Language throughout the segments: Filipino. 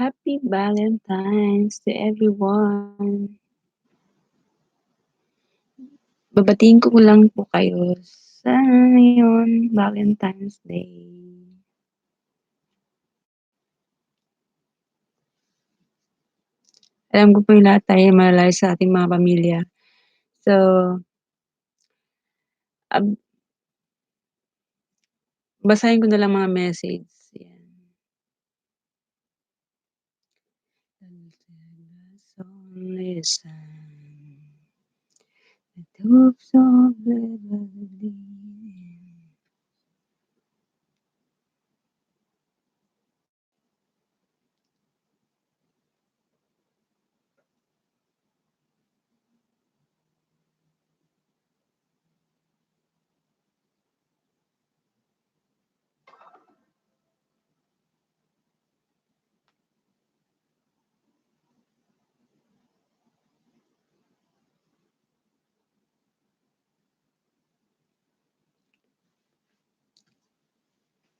Happy Valentines to everyone. Babatiin ko lang po kayo sa ngayon, Valentine's Day. Alam ko po yung lahat tayo malalayo sa ating mga pamilya. So, basahin ko na lang mga message. Yan. Only sun, the hopes of the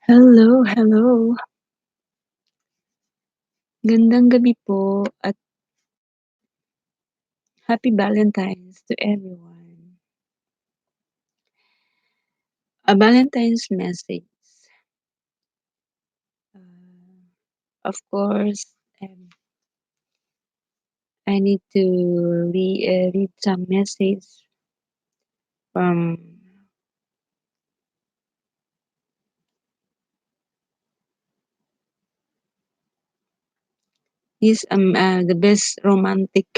Hello, hello. Gandang gabi po at happy Valentine's to everyone. A Valentine's message. Of course, I need to read some message from this the best romantic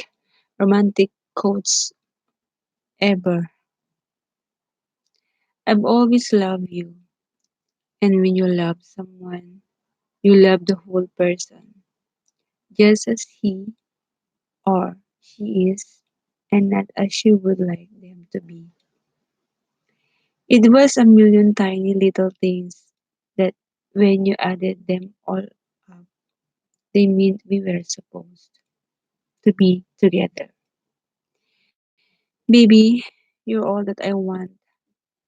quotes ever. I've always loved you, and when you love someone, you love the whole person, just as he or she is, and not as you would like them to be. It was a million tiny little things that, when you added them all up, they meant we were supposed to be together. Baby, you're all that I want.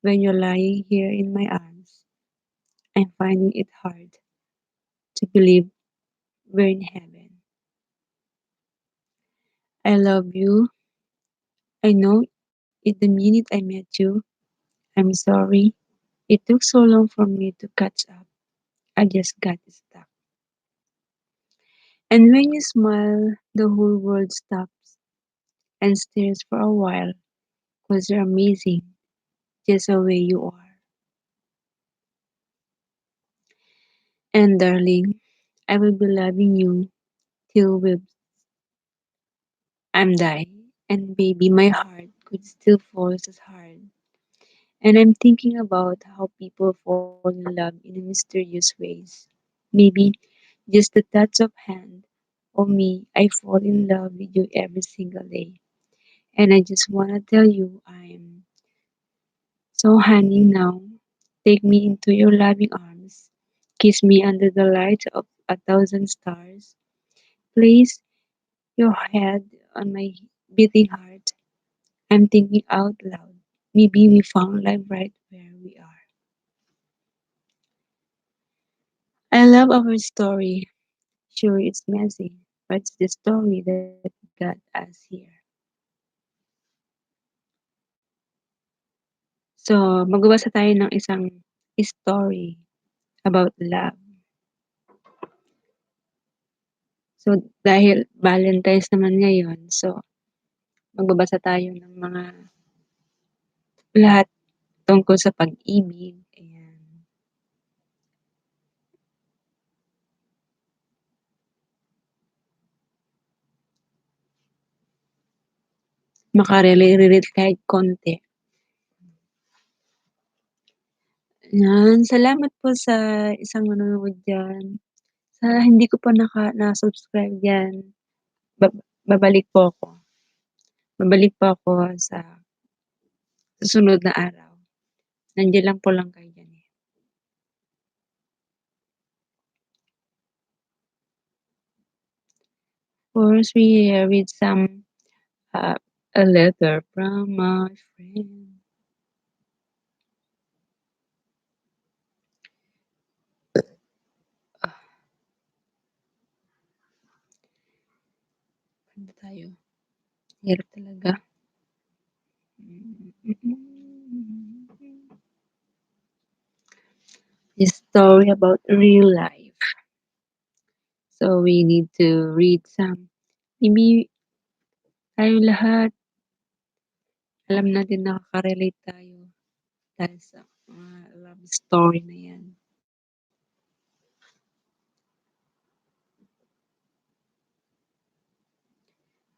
When you're lying here in my arms, I'm finding it hard to believe we're in heaven. I love you. I know it the minute I met you. I'm sorry. It took so long for me to catch up. I just got stuck. And when you smile, the whole world stops and stares for a while because you're amazing just the way you are. And darling, I will be loving you till I'm dying. And baby, my heart could still fall as hard. And I'm thinking about how people fall in love in mysterious ways. Maybe just the touch of hand. Or me, I fall in love with you every single day. And I just wanna tell you I'm so honey now. Take me into your loving arms. Kiss me under the light of a thousand stars. Place your head on my beating heart. I'm thinking out loud. Maybe we found love right where we are. I love our story. Sure, it's messy, but it's the story that got us here. So, magbabasa tayo ng isang story about love. So, dahil Valentine's naman ngayon, so magbabasa tayo ng mga lahat tungkol sa pag-ibig. Ayan. Makarelate kahit konti. Yan, salamat po sa isang nanonood diyan. Sa hindi ko pa na-subscribe diyan, babalik po ako. Babalik po ako sa susunod na araw. Nandiyan lang po lang kayo diyan, eh. First, we read some uh, a letter from my friend. tayo. Hirap talaga. A story about real life. So we need to read some. Maybe tayo lahat, alam natin nakaka-relate tayo dahil sa mga love story na yan.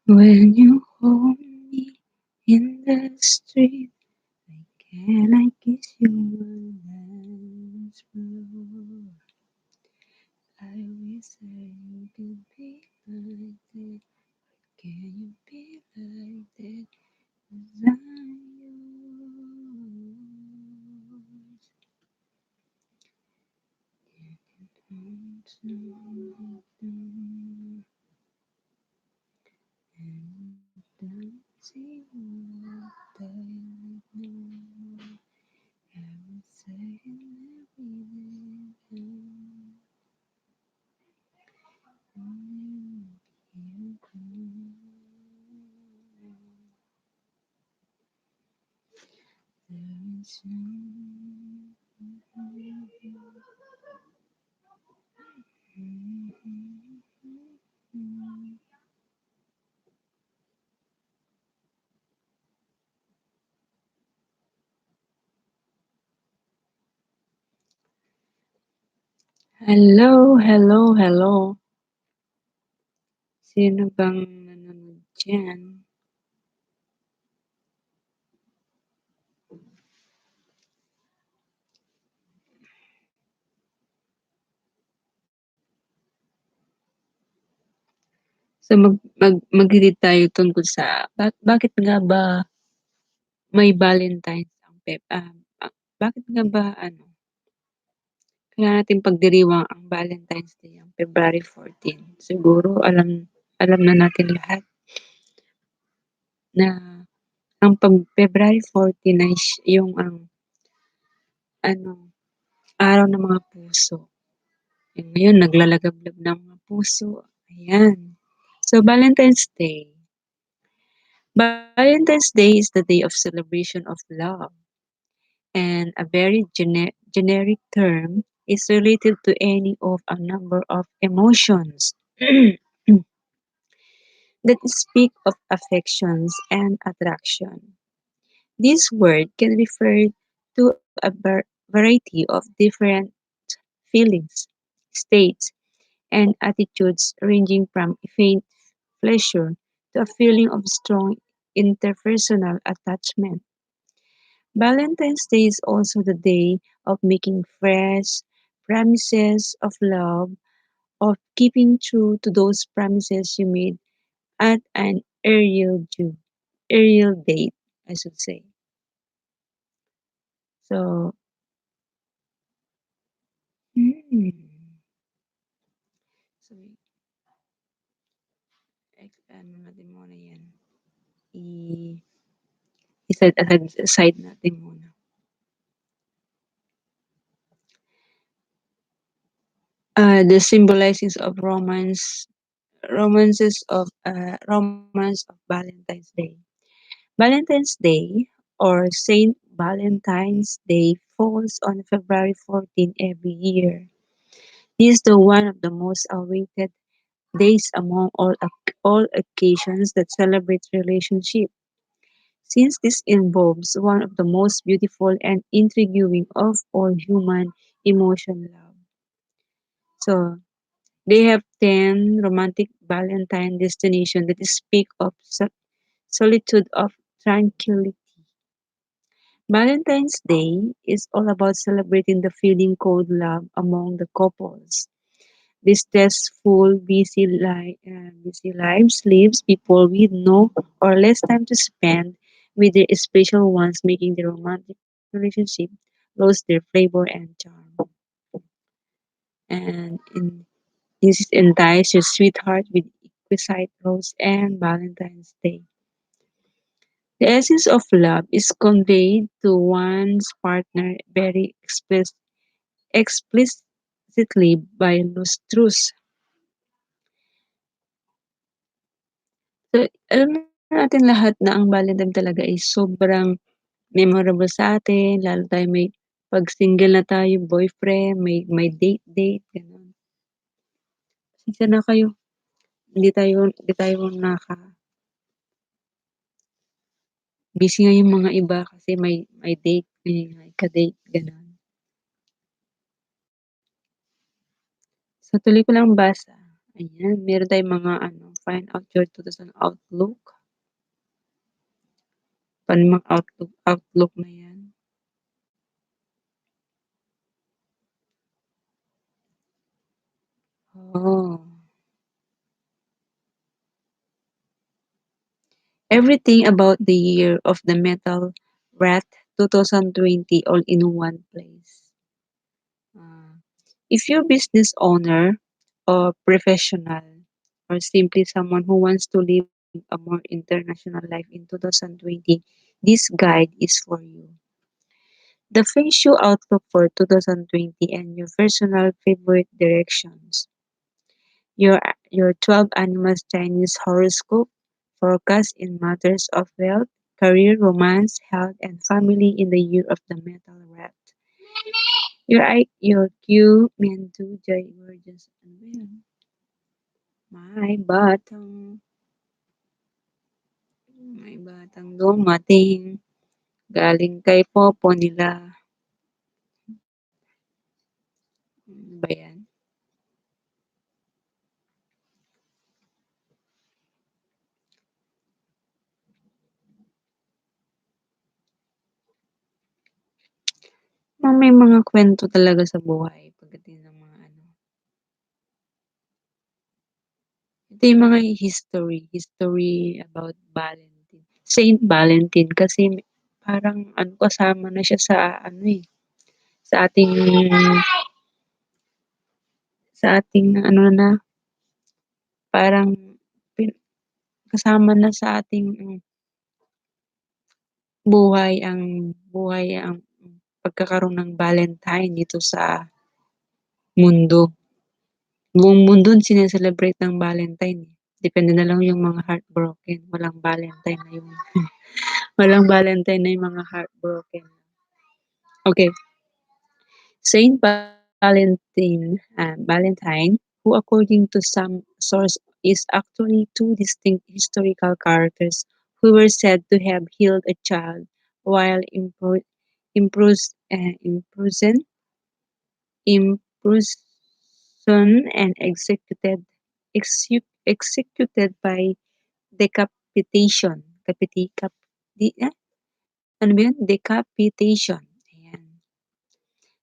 When you hold me in the street, can I kiss you one last blow? I wish I could be like that. Can you be like that? 'Cause I'm yours. See what I know. I'm saying every day. Hello, hello, hello. Sino bang nanonood diyan? So mag-read tayo tungkol sa bakit nga ba may Valentines ang bakit nga ba kaya natin pagdiriwang ang Valentine's Day ang February 14? Siguro alam na natin lahat na ang February 14 ay yung ano, araw ng mga puso. Ngayon naglalagablab ng mga puso, ayan. So Valentine's Day. Valentine's Day is the day of celebration of love, and a very generic term is related to any of a number of emotions that speak of affections and attraction. This word can refer to a variety of different feelings, states, and attitudes ranging from a faint pleasure to a feeling of strong interpersonal attachment. Valentine's Day is also the day of making fresh promises of love, of keeping true to those promises you made at an earlier date, I should say. So, hmm, so ano natin muna yan. I, I-set aside natin muna. The symbolizings of romance of Valentine's Day. Valentine's Day or Saint Valentine's Day falls on February 14 every year. This is the one of the most awaited days among all occasions that celebrate relationship, since this involves one of the most beautiful and intriguing of all human emotion love. So they have 10 romantic Valentine destinations that speak of solitude of tranquility. Valentine's Day is all about celebrating the feeling called love among the couples. This stressful, busy lives leaves people with no or less time to spend with their special ones, making the romantic relationship lose their flavor and charm. And this entice your sweetheart with exquisite rose and Valentine's Day. The essence of love is conveyed to one's partner very explicitly by loose truths So, alam na natin lahat na ang Valentine talaga ay sobrang memorable sa atin, lalo tayo may 'pag single na tayo, boyfriend, may date-date, gano'n. Pasensya na kayo, hindi tayo busy nga yung mga iba kasi may date, may ka-date, gano'n. So, tuloy ko lang basa. Ayan, meron tayong mga ano, find out your 2000 outlook. Paano mag-outlook na 'yan. Oh, everything about the year of the metal rat 2020 all in one place. Ah, if you're business owner or professional or simply someone who wants to live a more international life in 2020, this guide is for you. The Feng Shui outlook for 2020 and your personal favorite directions. Your your 12 animals Chinese horoscope forecast in matters of wealth, career, romance, health, and family in the year of the metal rat. Your Q, Mentu, Joy, Gorgeous, ano ba yan? May batang, may batang dumating, galing kay Popo nila. Ano ba yan? May mga kwento talaga sa buhay pagdating ng mga ano. Ito yung mga history about Valentine. Saint Valentine kasi parang ano kasama na siya sa ano eh, sa ating ano na parang kasama na sa ating buhay ang pagkakaroon ng Valentine dito sa mundo. Buong mundo sine-celebrate ng Valentine eh. Depende na lang yung mga heartbroken, walang Valentine na yung mga heartbroken. Okay, Saint Valentine, who according to some source is actually two distinct historical characters who were said to have healed a child while imprisoned, and executed by decapitation. Ano ba yun? Decapitation. Ayan.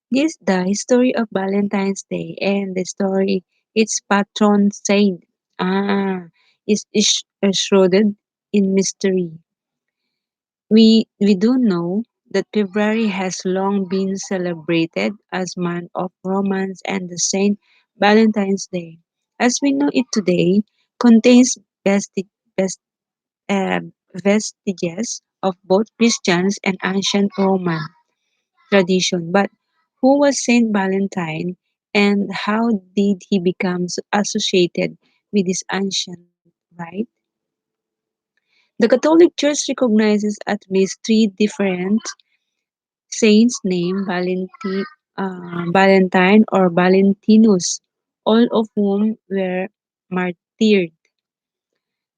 This the history of Valentine's Day and the story its patron saint ah is shrouded in mystery. We do know that February has long been celebrated as month of romance and the Saint Valentine's Day, as we know it today, contains best, uh, vestiges of both Christians and ancient Roman tradition. But who was Saint Valentine and how did he become associated with this ancient rite? The Catholic Church recognizes at least three different saints named Valentine or Valentinus, all of whom were martyred.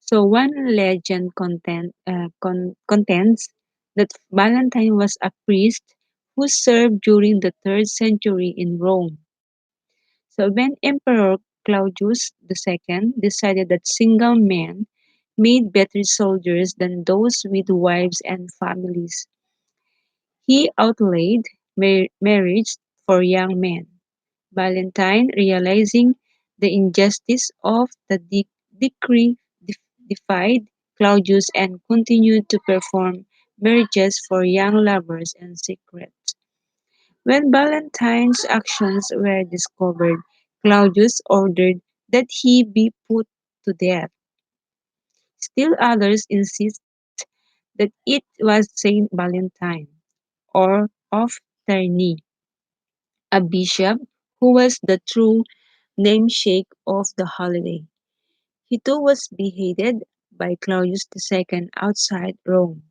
So one legend contends that Valentine was a priest who served during the 3rd century in Rome. So when Emperor Claudius II decided that single men made better soldiers than those with wives and families, he outlawed marriage for young men. Valentine, realizing the injustice of the decree, defied Claudius and continued to perform marriages for young lovers in secret. When Valentine's actions were discovered, Claudius ordered that he be put to death. Still others insist that it was Saint Valentine, or of Terni, a bishop who was the true namesake of the holiday. He too was beheaded by Claudius II outside Rome.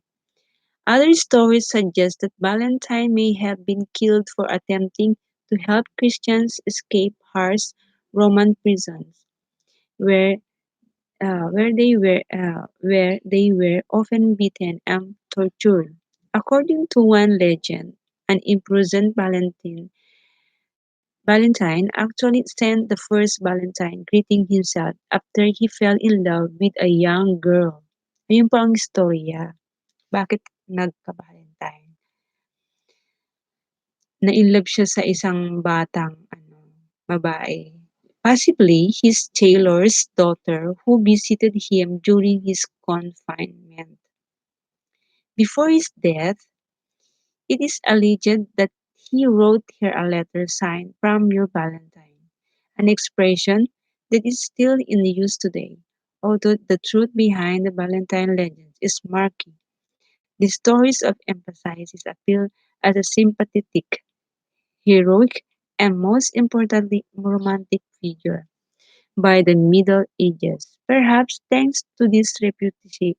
Other stories suggest that Valentine may have been killed for attempting to help Christians escape harsh Roman prisons, where where they were often beaten and tortured. According to one legend, an imprisoned Valentine actually sent the first Valentine greeting himself after he fell in love with a young girl. Ayun po ang istorya. Bakit nagka-Valentine? Na-inlove siya sa isang batang babae. Possibly his tailor's daughter who visited him during his confinement. Before his death, it is alleged that he wrote her a letter signed "From your Valentine", an expression that is still in use today, although the truth behind the Valentine legends is murky. The stories of emphasize his appeal as a sympathetic, heroic, and most importantly romantic figure. By the Middle Ages. Perhaps thanks to this reputation,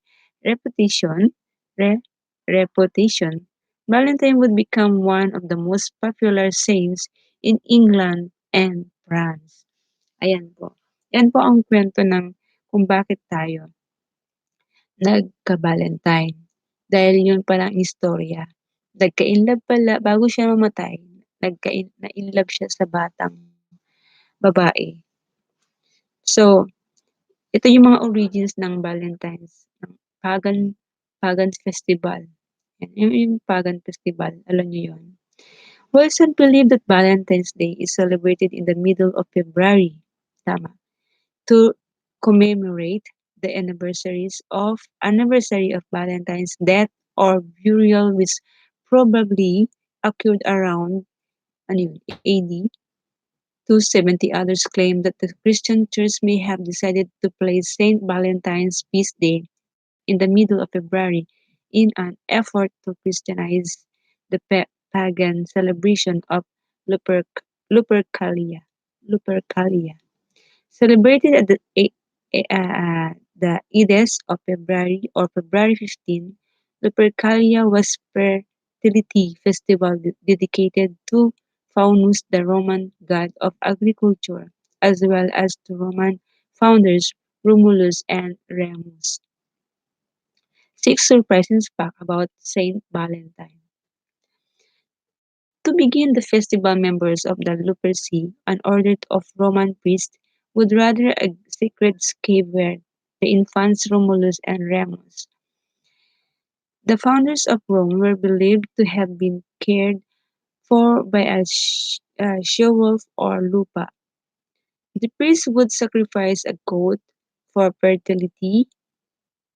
re- reputation, Valentine would become one of the most popular saints in England and France. Ayan po. Yan po ang kwento ng kung bakit tayo nagka-Valentine. Dahil yun pala ang istorya. Nagka-inlove pala, bago siya mamatay, na-inlove siya sa batang babae. So, ito yung mga origins ng Valentine's, ng pagan festival. Yan, yung pagan festival, alam niyo yun. We also believe that Valentine's Day is celebrated in the middle of February, tama, to commemorate the anniversary of Valentine's death or burial, which probably occurred around AD 270. Others claim that the Christian Church may have decided to place Saint Valentine's feast day in the middle of February in an effort to Christianize the pagan celebration of Luperc- Lupercalia. Lupercalia. Celebrated at the Ides of February or February 15, Lupercalia was fertility festival dedicated to Faunus, the Roman god of agriculture, as well as to Roman founders Romulus and Remus. Six surprising facts about Saint Valentine. To begin, the festival members of the Luperci, an order of Roman priests, would rather a sacred cave where the infants Romulus and Remus, the founders of Rome, were believed to have been cared for by a she-wolf or lupa. The priests would sacrifice a goat for fertility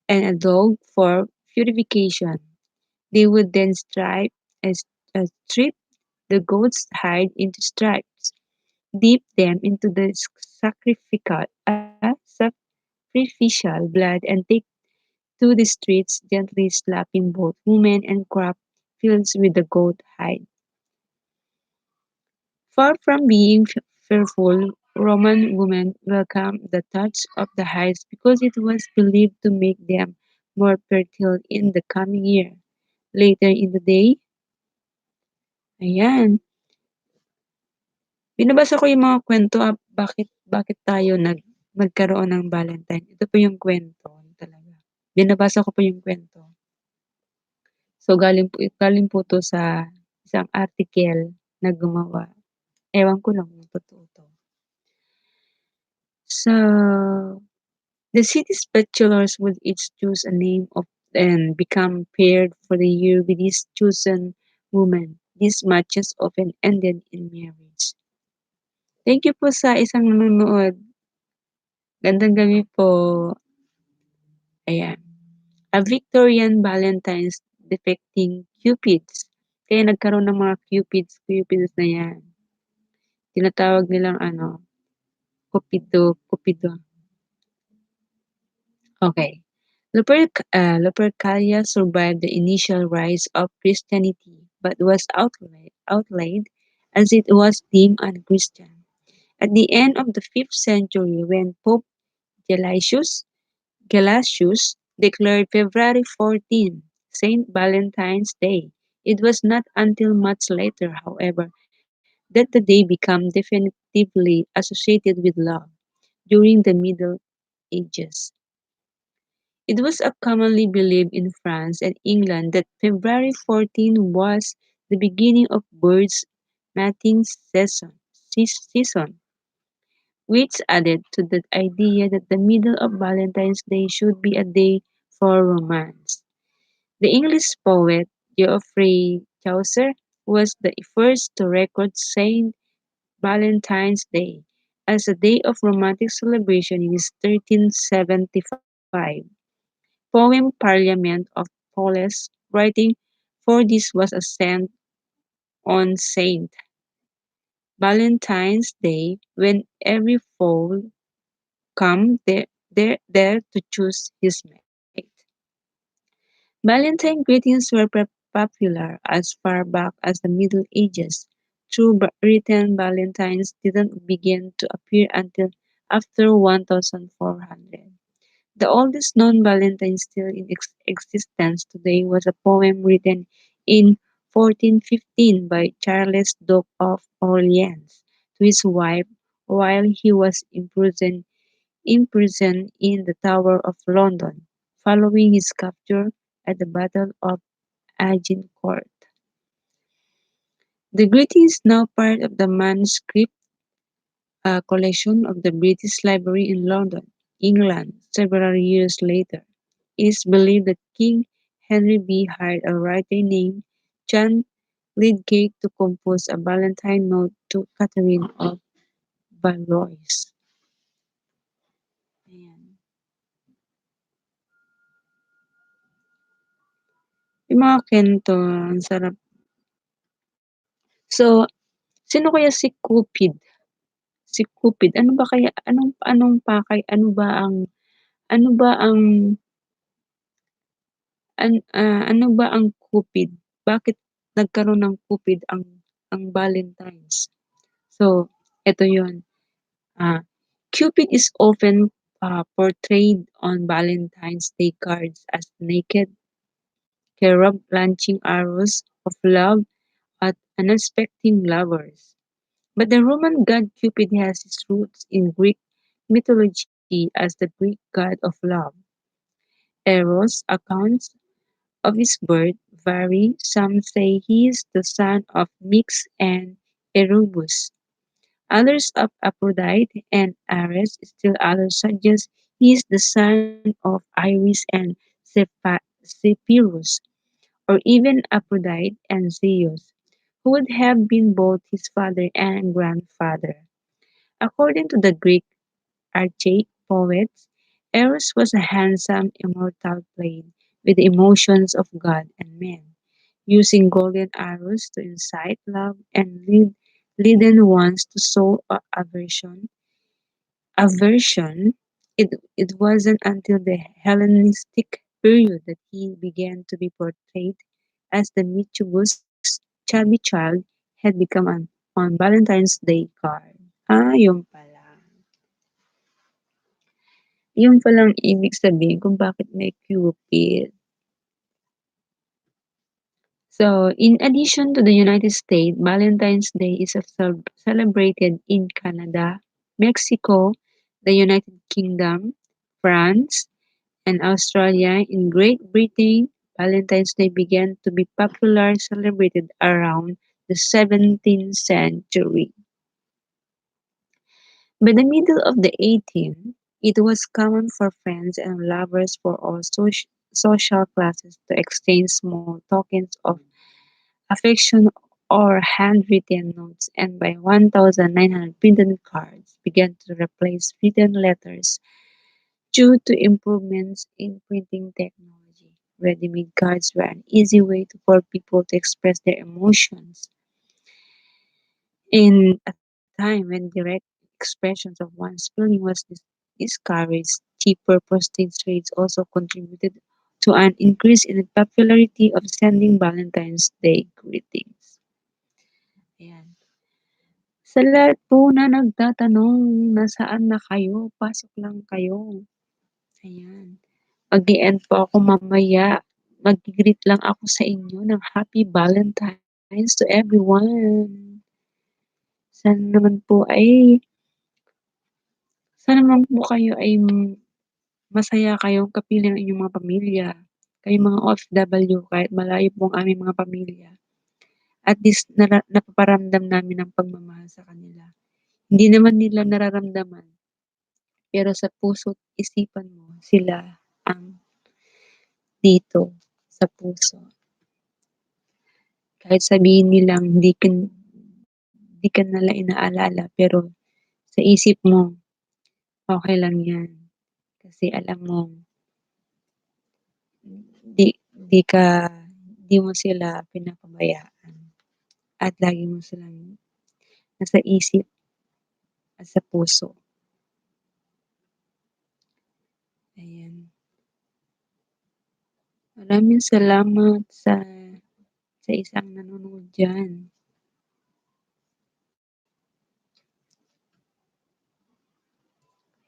and a dog for purification. They would then strip the goat's hide into strips, dip them into the sacrificial blood, and take to the streets, gently slapping both women and crop fields with the goat hide. Far from being fearful, Roman women welcomed the touch of the hides because it was believed to make them more fertile in the coming year. Later in the day, ayan, binabasa ko yung mga kwento bakit bakit tayo nagkaroon ng Valentine. Ito po yung kwento talaga. Binabasa ko po yung kwento. So galing po 'to sa isang article na gumawa. Ewan ko lang kung totoo 'to. So, the city's bachelors would each choose a name of and become paired for the year with his chosen woman. These matches often ended in marriage. Thank you po sa isang nanonood. Gandang gabi po. Ayan. A Victorian Valentine's depicting Cupids. Kaya nagkaroon ng mga Cupids na yan. Tinatawag nilang Cupido. Okay. Lupercalia survived the initial rise of Christianity but was outlawed as it was deemed unchristian. At the end of the 5th century, when Pope Gelasius Gelasius declared February 14 Saint Valentine's Day. It was not until much later, however, that the day became definitively associated with love. During the Middle Ages, it was commonly believed in France and England that February 14 was the beginning of birds' mating season, which added to the idea that the middle of Valentine's Day should be a day for romance. The English poet Geoffrey Chaucer was the first to record Saint Valentine's Day as a day of romantic celebration in his 1375 poem Parliament of Paules, writing, "For this was a saint on Saint Valentine's Day, when every fowl come there to choose his mate." Valentine greetings were popular as far back as the Middle Ages. True written valentines didn't begin to appear until after 1400. The oldest known valentine still in existence today was a poem written in 1415 by Charles, Duke of Orleans, to his wife while he was imprisoned in the Tower of London, following his capture at the Battle of Agincourt. The greeting is now part of the manuscript collection of the British Library in London, England, several years later. It is believed that King Henry B hired a writer named John Lydgate to compose a Valentine note to Catherine of Valois. Ayan. Yung mga kento, ang sarap. So, sino kaya si Cupid? Si Cupid, ano ba kaya, anong pakay, ano ba ang ano ba ang Cupid? Bakit nagkaroon ng Cupid ang Valentines? So, eto 'yun, ah, Cupid is often, portrayed on Valentine's Day cards as naked cherub launching arrows of love at unsuspecting lovers. But the Roman god Cupid has its roots in Greek mythology as the Greek god of love. Eros' accounts of his birth vary. Some say he is the son of Nyx and Erebus, others of Aphrodite and Ares, still others suggest he is the son of Iris and Zephyrus, or even Aphrodite and Zeus, who would have been both his father and grandfather. According to the Greek archaic poets, Eros was a handsome immortal played with the emotions of God and man, using golden arrows to incite love and leaden ones to sow aversion. It wasn't until the Hellenistic period that he began to be portrayed as the mischievous, chubby child had become on Valentine's Day card. Yun pala. Yun palang ibig sabihin kung bakit may Cupid. So, in addition to the United States, Valentine's Day is celebrated in Canada, Mexico, the United Kingdom, France, and Australia. In Great Britain, Valentine's Day began to be popular celebrated around the 17th century. By the middle of the 18th, it was common for friends and lovers for all social classes to exchange small tokens of affection or handwritten notes, and by 1900 printed cards began to replace written letters due to improvements in printing technology. Ready-made cards were an easy way for people to express their emotions. In a time when direct expressions of one's feeling was discouraged, cheaper postage rates also contributed to an increase in the popularity of sending Valentine's Day greetings. Ayan. Sa lahat po na nagtatanong, nasaan na kayo? Pasok lang kayo. Ayan. Mag-e-end po ako mamaya. Mag-greet lang ako sa inyo ng Happy Valentines to everyone. Sana naman po ay sana naman po kayo ay masaya kayong kapiling ang inyong mga pamilya. Kayong mga OFW kahit malayo po ang aming mga pamilya. At least napaparamdam namin ang pagmamahal sa kanila. Hindi naman nila nararamdaman, pero sa puso't isipan mo sila ang dito sa puso. Kahit sabihin nilang di ka nila inaalala, pero sa isip mo, okay lang yan. Kasi alam mo, di, di ka, di mo sila pinapabayaan. At lagi mo silang nasa isip at sa puso. Ayan. Maraming salamat sa isang nanonood diyan.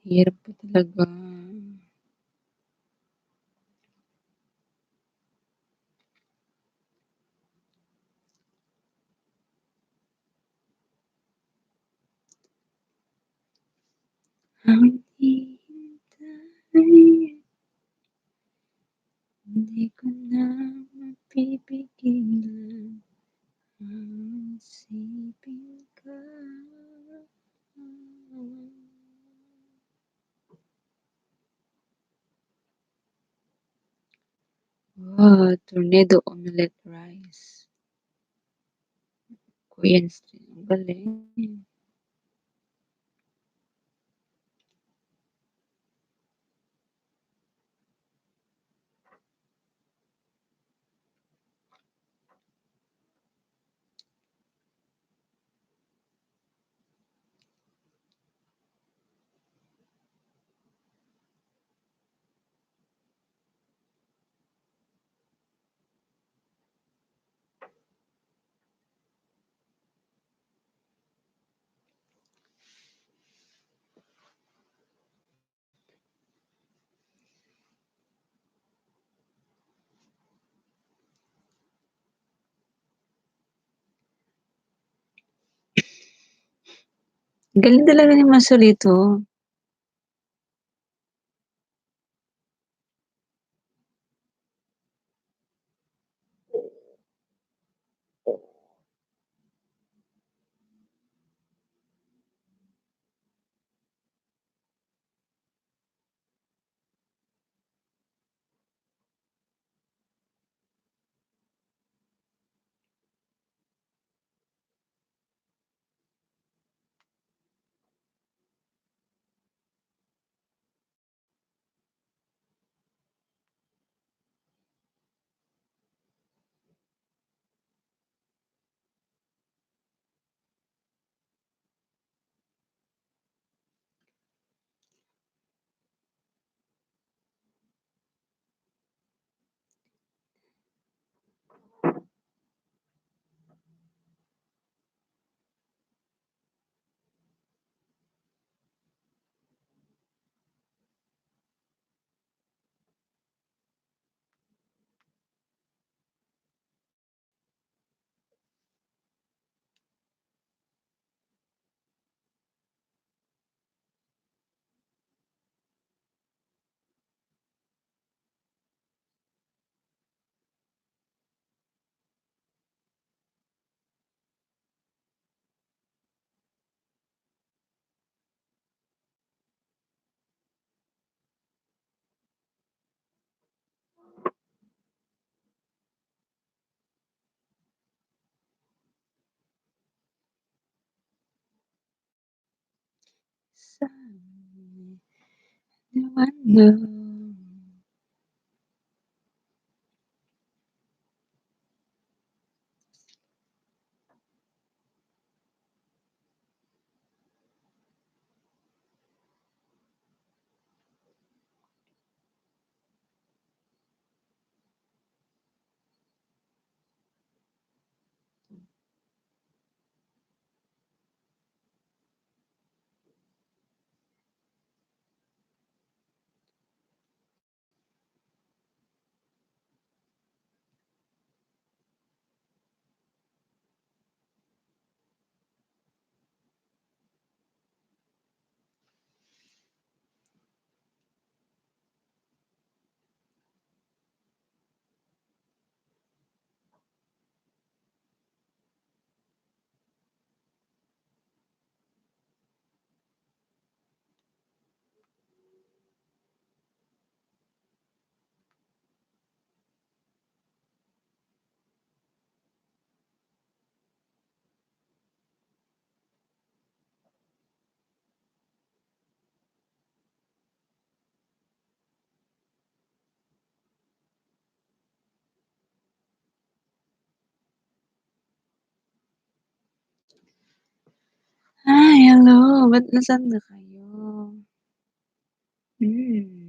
Hirap po talaga. Ang hihintay, hindi ko na mapipigilan ang isipin ka. Wow, tornado omelette rice. Korean street. Ang galing. Galing talaga ni Masolito. Sabi naman na. Hello, ba't nasaan na kayo? Hmm.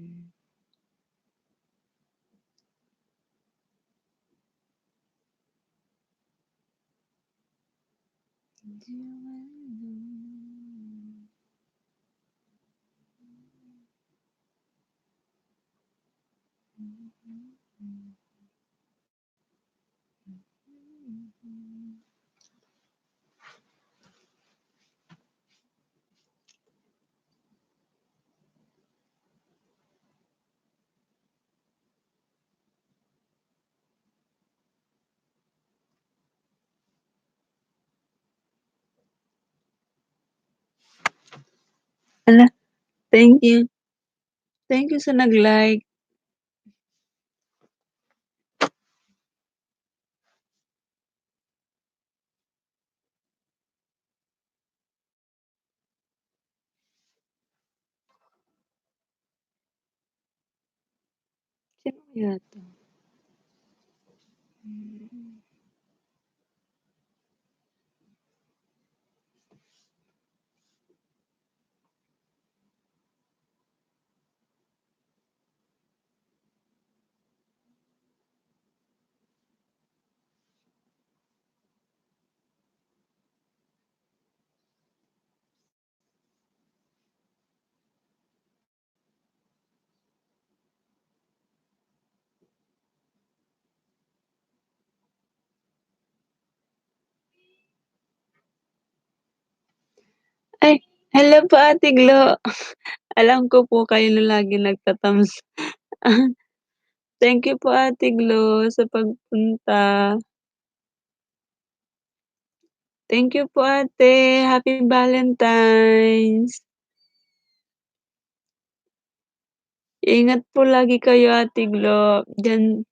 Hala, thank you. Thank you sa nag-like. Sino kaya 'to? Ay, hello po Ate Glo. Alam ko po kayo na laging nagta-thumbs thank you po Ate Glo sa pagpunta. Thank you po ate, happy Valentines. Ingat po lagi kayo Ate Glo, diyan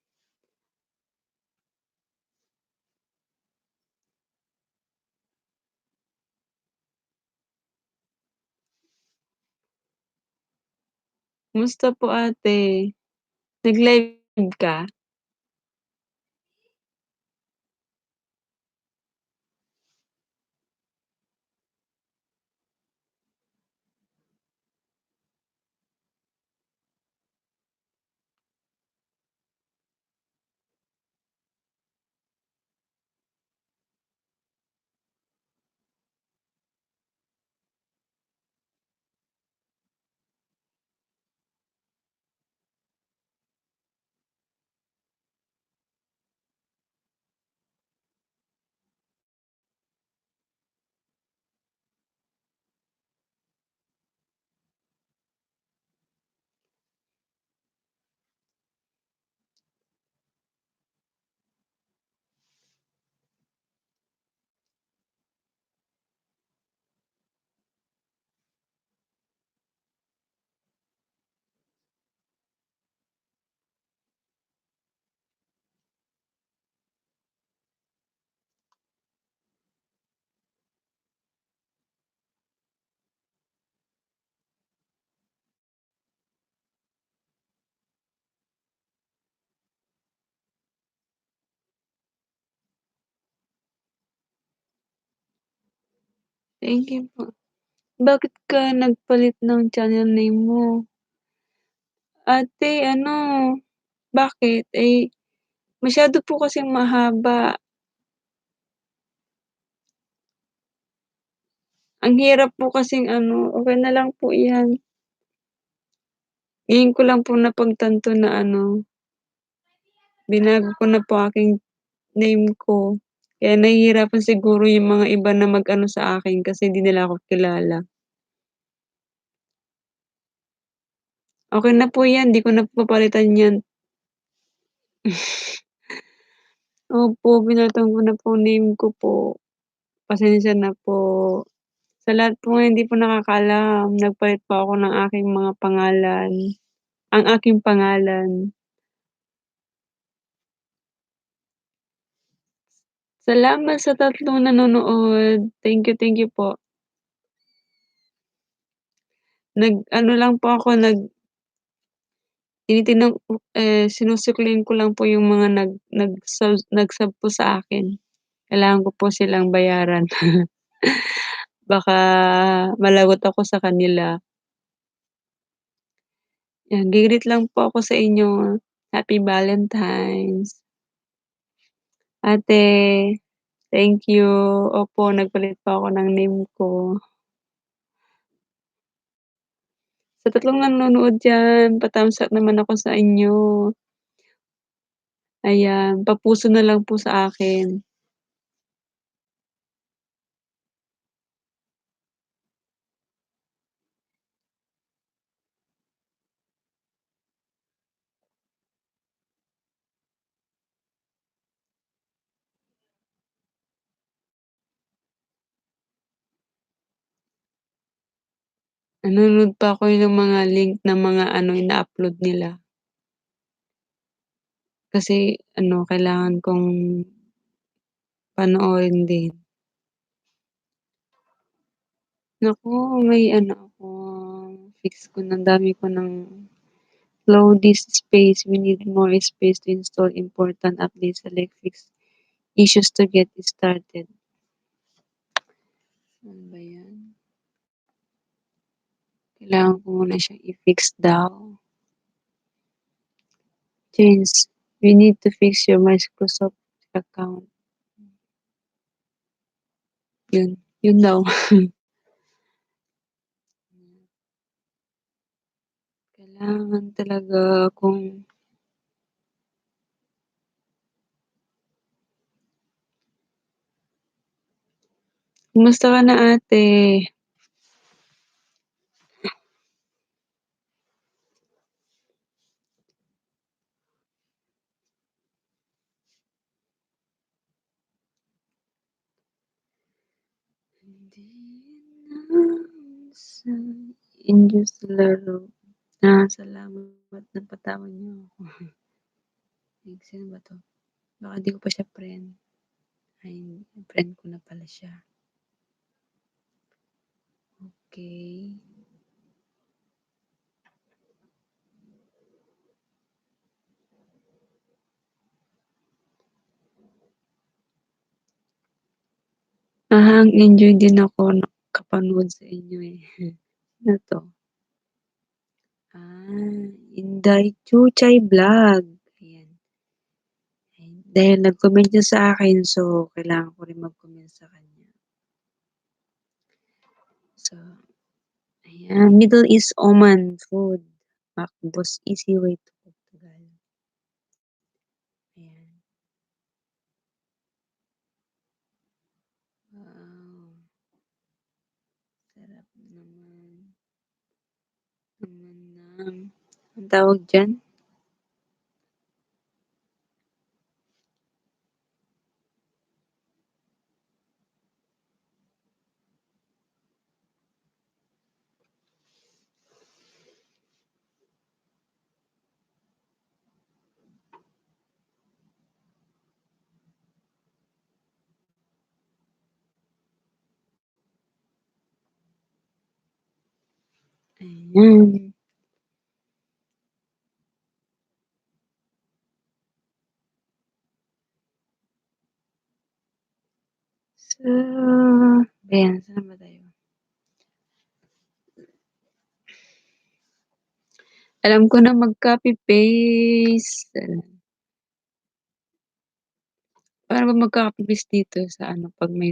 kumusta po ate? Nag-live ka? Thank you po. Bakit ka nagpalit ng channel name mo? Ate ano, bakit? Eh, masyado po kasing mahaba. Ang hirap po kasing ano, okey na lang po 'yan. Ngayon ko lang po napagtanto na ano, binago ko na po aking name ko. Kaya nahihirapan siguro yung mga iba na mag-ano sa akin kasi hindi nila ako kilala. Okey na po 'yan, 'di ko na papalitan 'yan. Opo, pinalitan ko na po name ko po. Pasensya na po. Sa lahat po ng hindi po nakakaalam, nagpalit po ako ng aking mga pangalan, ang aking pangalan. Salamat sa tatlong nanonood. Thank you po. Nag-ano lang po ako, tinitingnan ko sinusuklayin ko lang po yung mga nag-sub po sa akin. Kailangan ko po silang bayaran. Baka malagot ako sa kanila. Yan, gi-greet lang po ako sa inyo. Happy Valentines. Ate, thank you. Opo, nagpalit pa ako ng name ko. Sa tatlong nanonood diyan, pa-thumbs up naman ako sa inyo. Ayan, pa-puso na lang po sa akin. Nanonood pa ako ng mga link ng mga ano, ina-upload nila. Kasi ano, kailangan kong panoorin din. Naku, may ano ako, fix ko ng dami ko ng slow disk space. We need more space to install important updates. Select fix issues to get started. Ano ba yan? Kailangan ko muna siyang i-fix daw. Change. We need to fix your Microsoft account. Yun. Yun daw. Kailangan talaga kung kumusta ka na ate? Hindi na sa inyos laro. Salamat napatawan niyo ako. Sino ba 'to? Baka di ko pa siya friend. Ay, friend ko na pala siya. Okey. Enjoy din ako nakapanood sa inyo, eh. Sino 'to? Inday Chuchay Vlog. Ayan. Dahil nag-comment siya sa akin, so kailangan ko rin mag-comment sa kanya. So, ayan, Middle East Oman food. Macboss easy way to Portugal. Ayan. Wow, sarap naman. Naman ng anong tawag diyan? Ayan. So, ayan, saan ba tayo? Alam ko na mag-copy paste. Paano ba mag-copy paste dito sa ano 'pag may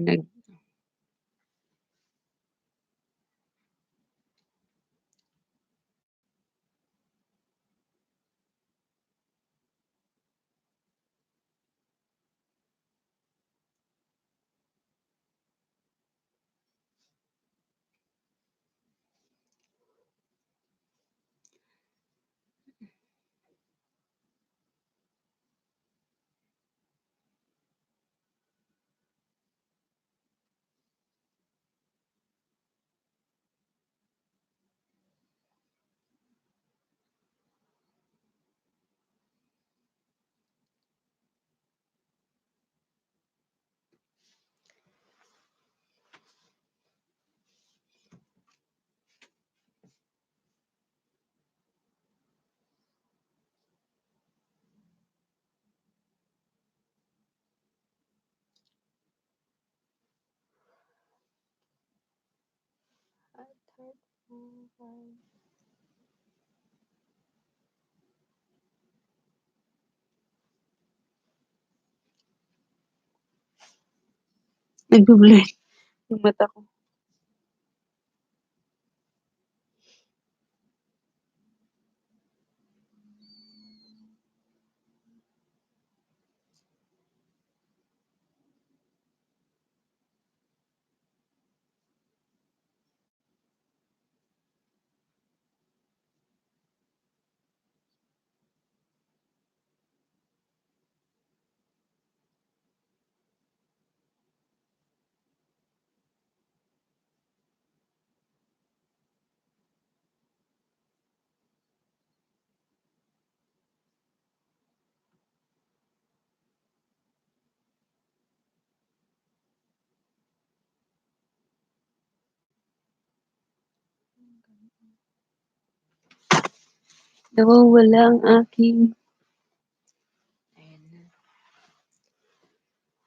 Nagbo-blur yung mata ko. Nawawala ang aking ayan na.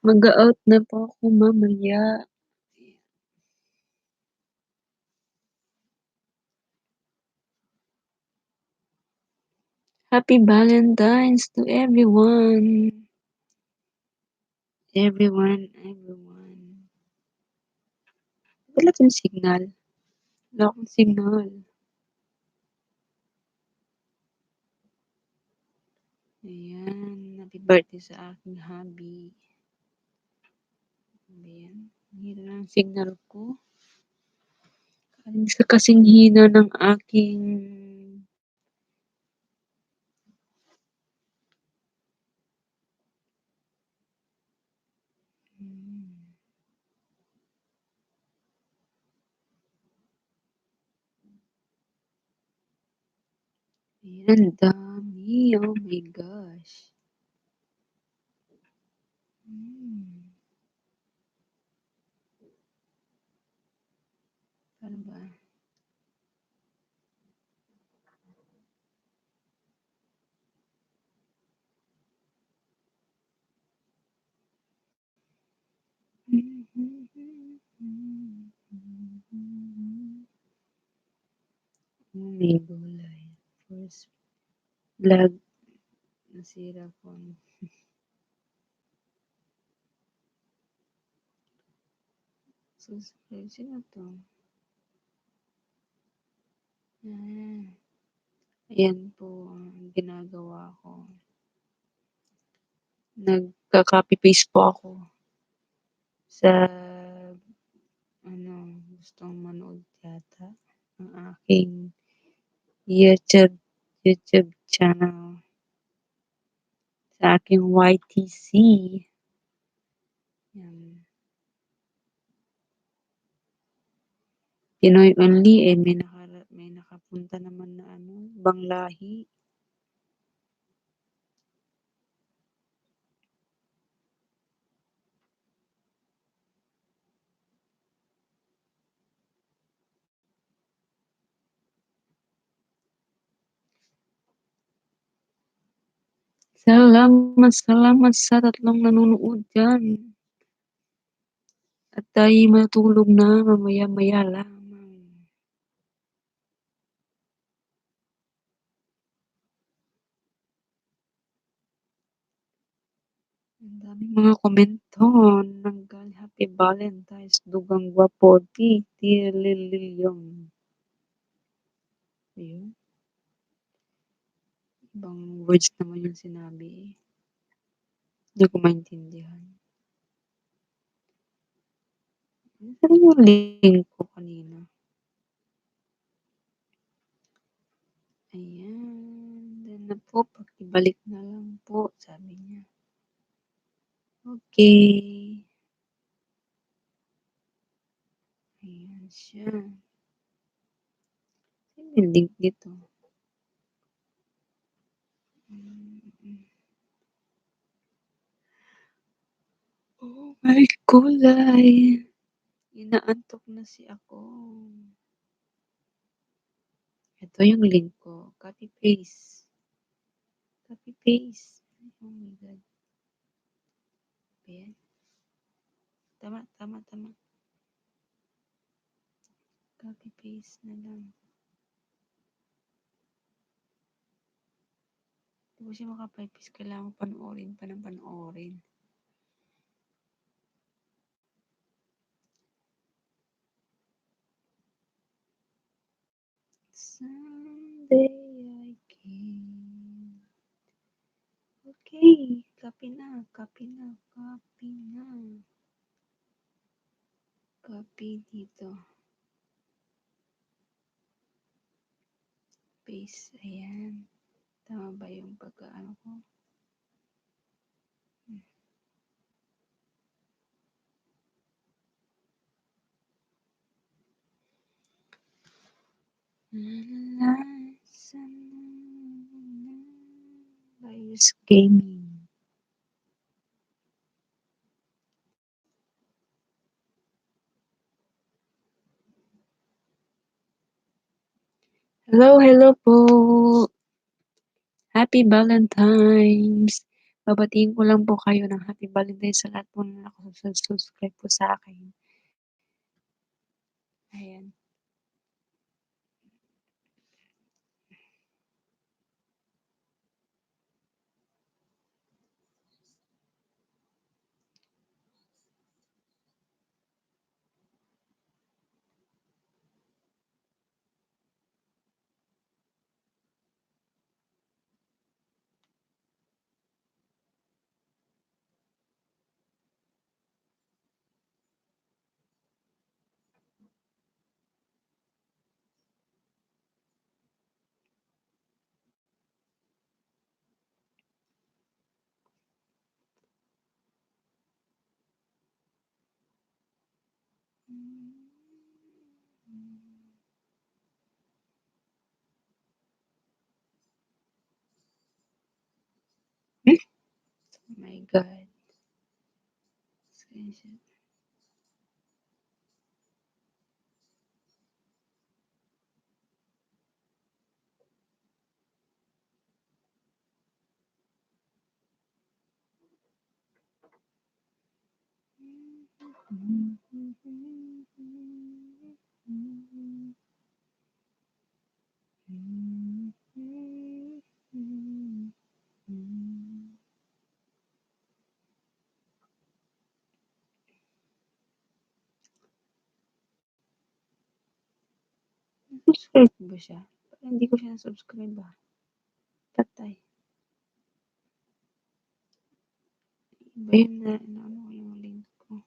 Mag-a-out na po ako mamaya. Happy Valentines to everyone. Everyone. Wala akong signal. Wala akong signal. Ayan. Happy birthday sa aking hubby. Ayan. Hina ng signal ko. Kasing hina ng aking ayan, ang dami. Oh my gosh. Paano ba? May gulay. First vlog nasira phone. Subscribe. Sino to? Ayan po ang ginagawa ko. Nagka-copy paste po ako sa gustong manood yata ng aking YouTube channel sa aking YTC. Yan. Pinoy only may nakapunta naman na ibang lahi. Salamat sa tatlong nanonood dyan. At tayo'y matulog na mamaya-maya lamang. Ang daming mga komento ng Happy Valentines, dugang gwapo, Lililyong. Ayun. Ibang words naman yung sinabi eh. Hindi ko maintindihan. Ano yung link ko kanina? Ayan. Then na po, pakibalik na lang po, sabi niya. Okay. Ayan siya. Ano yung link dito? Oh my kulay. Inaantok na si ako. Ito yung link ko. Copy paste. Copy paste. Oh my God. Ayan. Tama. Copy paste na lang. Di ba siya makapipis, kailangan panoorin pa ng panoorin. Someday I can. Okay, copy na, copy na, copy na. Copy dito. Paste, ayan. Tama ba yung pagkaano ko? Virus gaming. Hello, hello po. Happy Valentines. Babatiin ko lang po kayo ng Happy Valentines sa lahat po na nakasubscribe po sa akin. Ayan. Oh my God. Screenshot. Subscribe ko ba siya? Parang hindi ko siya na-subscribe ba? Patay. Iba yun na, ano yung link ko.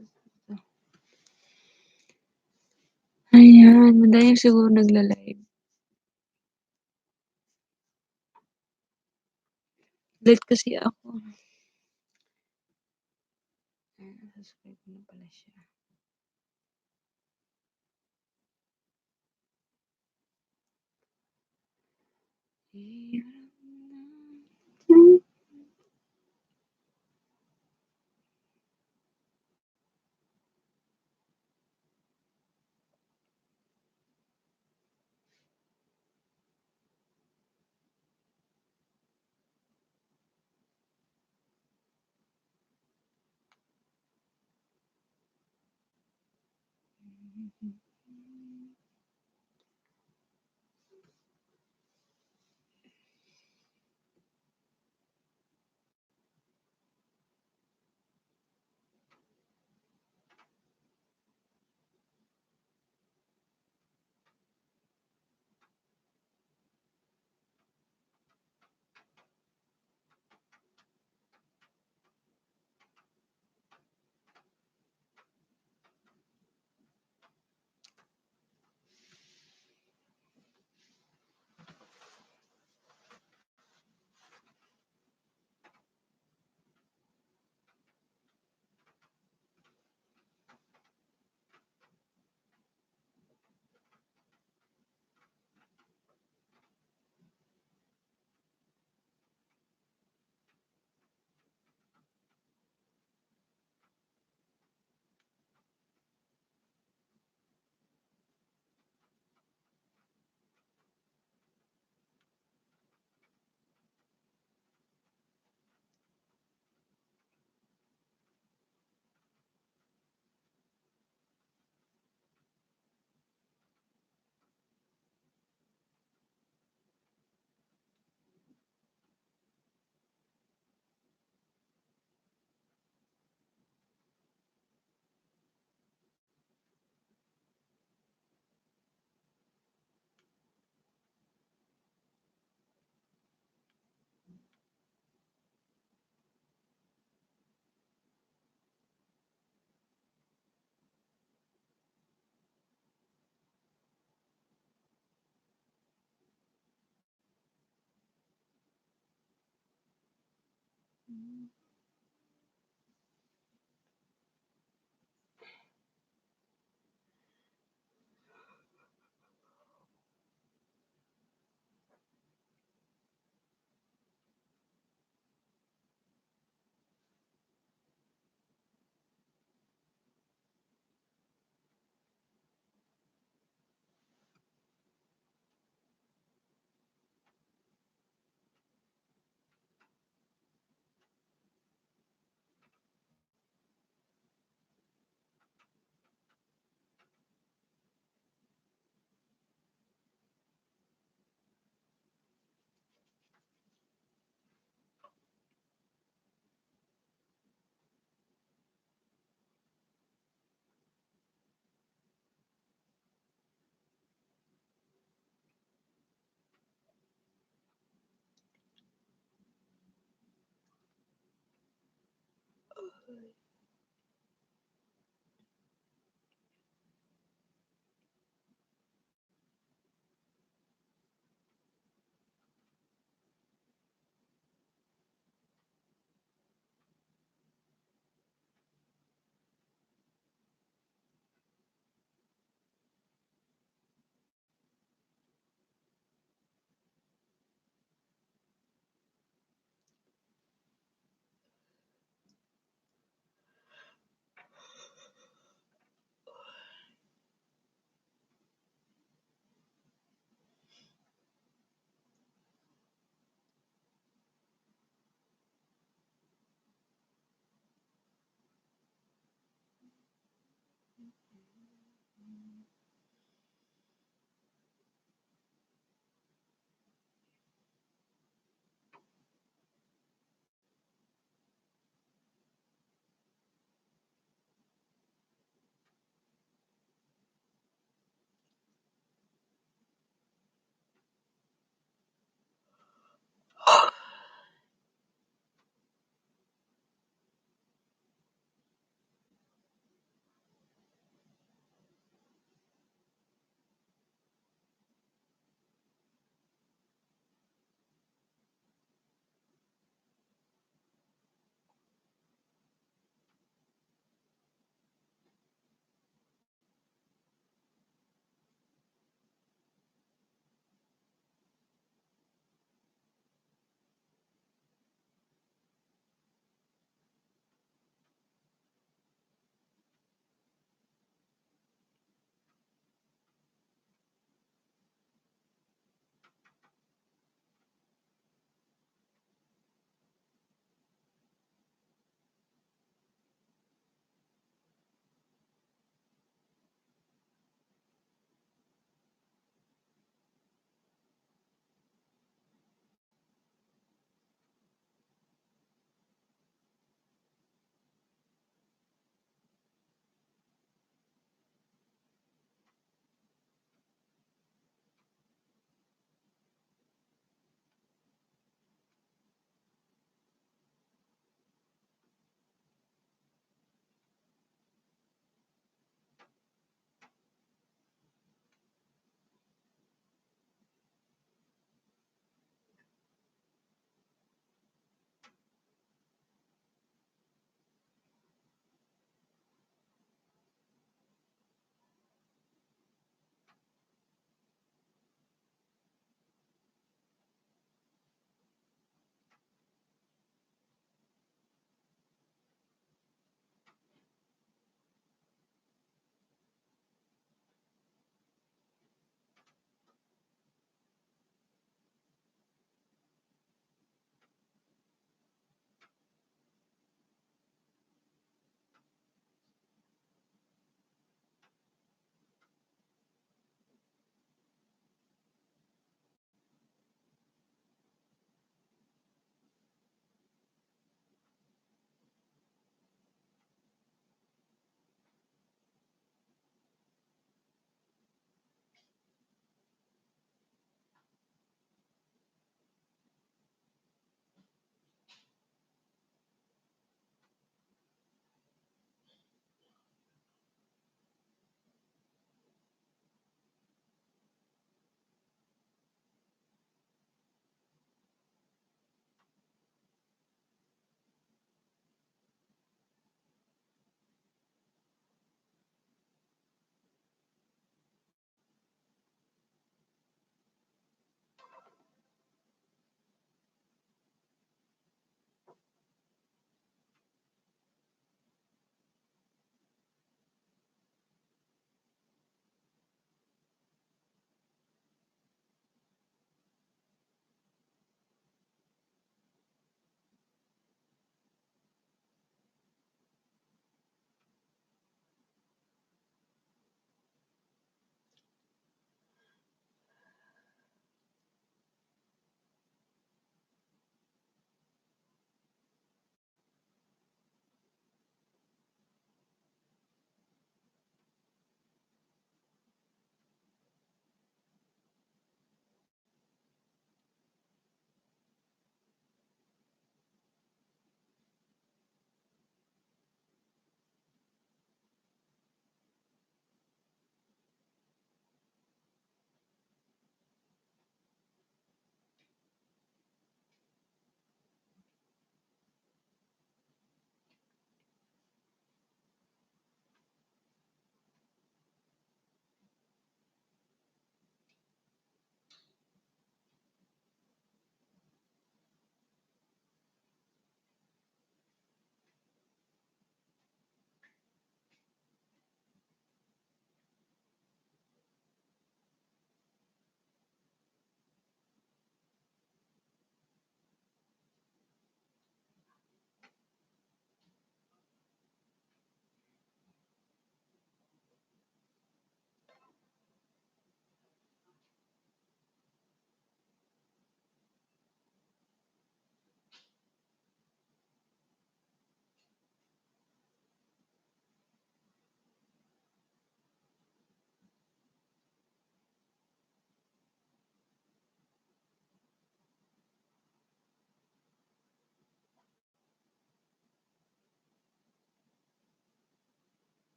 Ito. Ayan, madami siguro nagla-live. Late kasi ako. Ayan, subscribe ko na pala siya.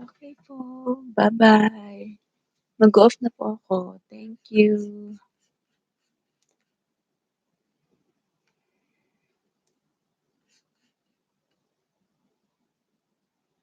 Okay po, bye-bye. Mag-o-off na po ako. Thank you.